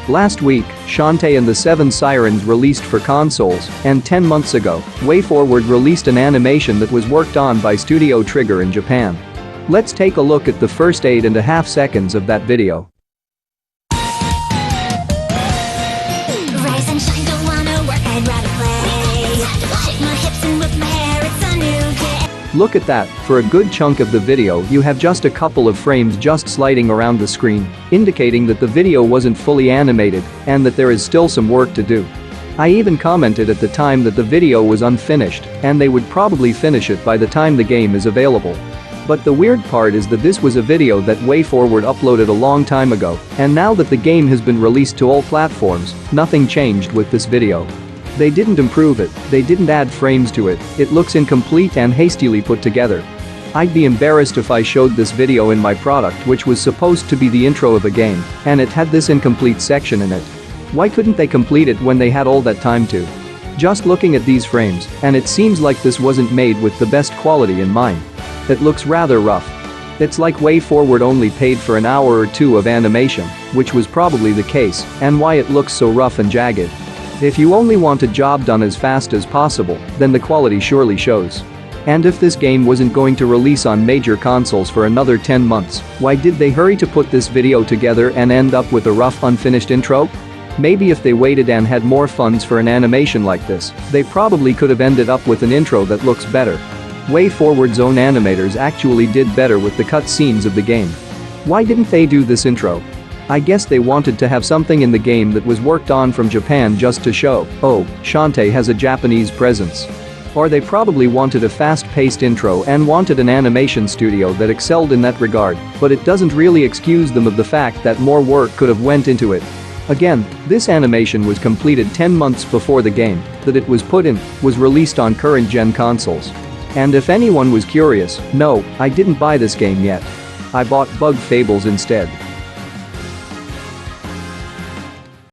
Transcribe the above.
Last week, Shantae and the 7 Sirens released for consoles, and 10 months ago, WayForward released an animation that was worked on by Studio Trigger in Japan. Let's take a look at the first 8.5 seconds of that video. Rise and shine, don't wanna work, I'd rather play. Shake my hips and whip my hair, it's a new day. Look at that, for a good chunk of the video you have just a couple of frames just sliding around the screen, indicating that the video wasn't fully animated and that there is still some work to do. I even commented at the time that the video was unfinished and they would probably finish it by the time the game is available. But the weird part is that this was a video that WayForward uploaded a long time ago, and now that the game has been released to all platforms, nothing changed with this video. They didn't improve it, they didn't add frames to it, it looks incomplete and hastily put together. I'd be embarrassed if I showed this video in my product, which was supposed to be the intro of a game, and it had this incomplete section in it. Why couldn't they complete it when they had all that time to? Just looking at these frames, and it seems like this wasn't made with the best quality in mind. It looks rather rough. It's like WayForward only paid for an hour or two of animation, which was probably the case, and why it looks so rough and jagged. If you only want a job done as fast as possible, then the quality surely shows. And if this game wasn't going to release on major consoles for another 10 months, why did they hurry to put this video together and end up with a rough, unfinished intro? Maybe if they waited and had more funds for an animation like this, they probably could have ended up with an intro that looks better. WayForward's own animators actually did better with the cut scenes of the game. Why didn't they do this intro? I guess they wanted to have something in the game that was worked on from Japan just to show, oh, Shantae has a Japanese presence. Or they probably wanted a fast-paced intro and wanted an animation studio that excelled in that regard, but it doesn't really excuse them of the fact that more work could have went into it. Again, this animation was completed 10 months before the game that it was put in was released on current-gen consoles. And if anyone was curious, no, I didn't buy this game yet. I bought Bug Fables instead.